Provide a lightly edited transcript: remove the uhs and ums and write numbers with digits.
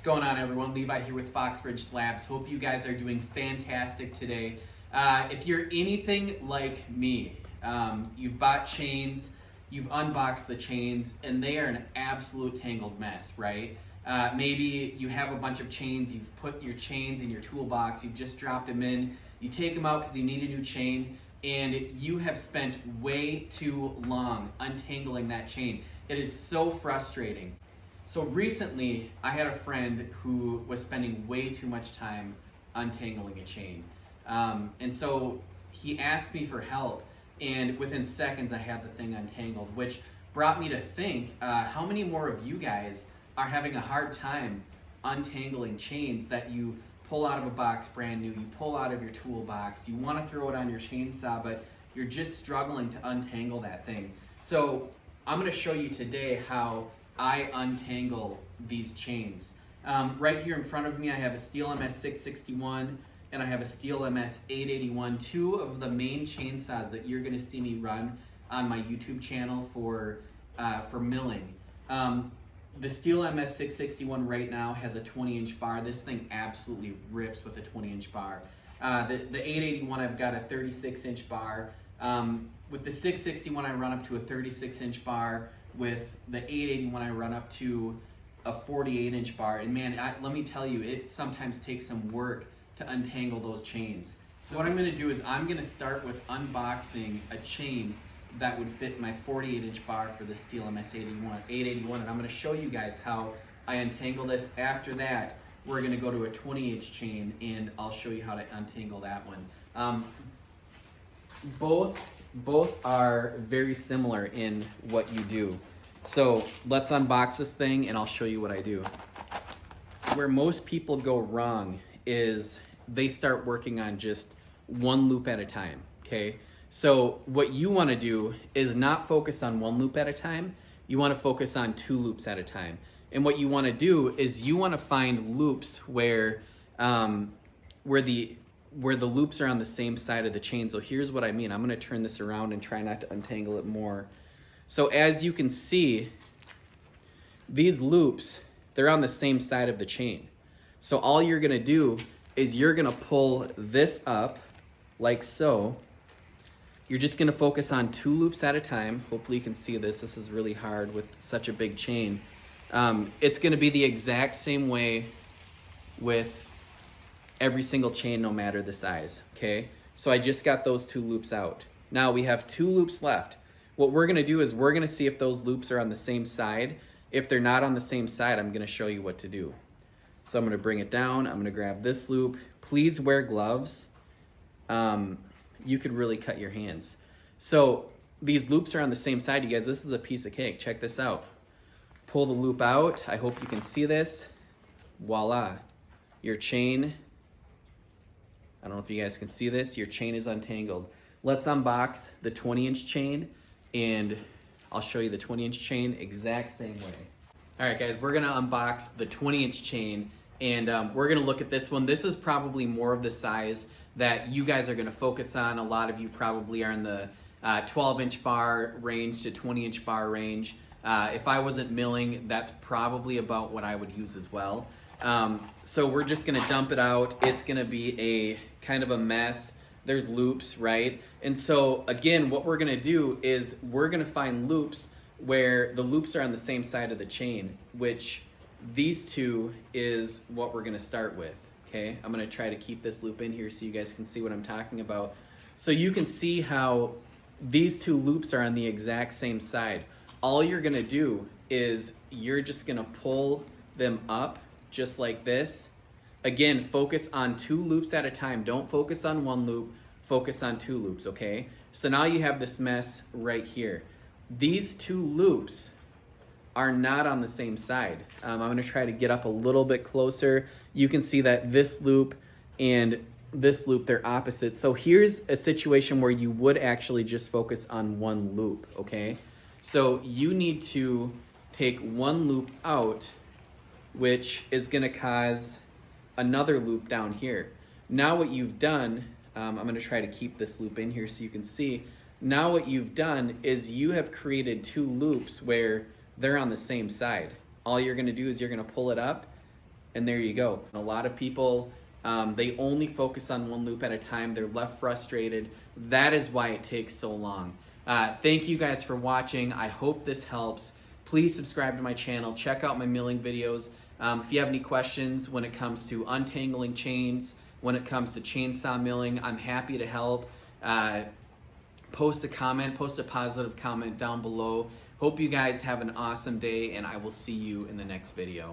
going on, everyone? Levi here with Foxbridge Slabs. Hope you guys are doing fantastic today. If you're anything like me, you've bought chains, you've unboxed the chains, and they are an absolute tangled mess, right? Maybe you have a bunch of chains, you've put your chains in your toolbox, you've just dropped them in, you take them out because you need a new chain, and you have spent way too long untangling that chain. It is so frustrating. So recently, I had a friend who was spending way too much time untangling a chain. And so he asked me for help, and within seconds I had the thing untangled, which brought me to think, how many more of you guys are having a hard time untangling chains that you pull out of a box brand new, you pull out of your toolbox, you want to throw it on your chainsaw, but you're just struggling to untangle that thing. So I'm going to show you today how I untangle these chains. Right here in front of me I have a Steel MS 661 and I have a Steel MS 881, two of the main chainsaws that you're going to see me run on my YouTube channel for milling. The Steel MS 661 right now has a 20-inch bar. This thing absolutely rips with a 20-inch bar. The 881 I've got a 36-inch bar. With the 661 I run up to a 36-inch bar. With the 881 I run up to a 48-inch bar, and man, let me tell you, it sometimes takes some work to untangle those chains. So what I'm going to do is I'm going to start with unboxing a chain that would fit my 48-inch bar for the Steel MS 881, and I'm going to show you guys how I untangle this. After that, we're going to go to a 20-inch chain, and I'll show you how to untangle that one. Both are very similar in what you do. So let's unbox this thing and I'll show you what I do. Where most people go wrong is they start working on just one loop at a time, okay? So what you want to do is not focus on one loop at a time, you want to focus on two loops at a time. And what you want to do is you want to find loops where the loops are on the same side of the chain. So here's what I mean. I'm going to turn this around and try not to untangle it more. So as you can see, these loops, they're on the same side of the chain. So all you're going to do is you're going to pull this up like so. You're just going to focus on two loops at a time. Hopefully you can see this. This is really hard with such a big chain. It's going to be the exact same way with every single chain, no matter the size, okay? So I just got those two loops out. Now we have two loops left. What we're gonna do is we're gonna see if those loops are on the same side. If they're not on the same side, I'm gonna show you what to do. So I'm gonna bring it down, I'm gonna grab this loop. Please wear gloves. You could really cut your hands. So these loops are on the same side, you guys. This is a piece of cake, check this out. Pull the loop out, I hope you can see this. Voila, your chain, I don't know if you guys can see this, your chain is untangled. Let's unbox the 20-inch chain and I'll show you the 20-inch chain exact same way. All right guys, we're gonna unbox the 20-inch chain and we're gonna look at this one. This is probably more of the size that you guys are gonna focus on. A lot of you probably are in the 12-inch bar range to 20-inch bar range. If I wasn't milling, that's probably about what I would use as well. So we're just gonna dump it out. It's gonna be a kind of a mess. There's loops, right? And so again, what we're gonna do is we're gonna find loops where the loops are on the same side of the chain, which these two is what we're gonna start with, okay? I'm gonna try to keep this loop in here so you guys can see what I'm talking about. So you can see how these two loops are on the exact same side. All you're gonna do is you're just gonna pull them up just like this. Again, focus on two loops at a time. Don't focus on one loop, focus on two loops, okay? So now you have this mess right here. These two loops are not on the same side. I'm gonna try to get up a little bit closer. You can see that this loop and this loop, they're opposite. So here's a situation where you would actually just focus on one loop, okay? So you need to take one loop out, which is gonna cause another loop down here. Now what you've done, I'm gonna try to keep this loop in here so you can see. Now what you've done is you have created two loops where they're on the same side. All you're gonna do is you're gonna pull it up And there you go. A lot of people, they only focus on one loop at a time. They're left frustrated. That is why it takes so long. Thank you guys for watching. I hope this helps. Please subscribe to my channel. Check out my milling videos. If you have any questions when it comes to untangling chains, when it comes to chainsaw milling, I'm happy to help. Post a comment, post a positive comment down below. Hope you guys have an awesome day, and I will see you in the next video.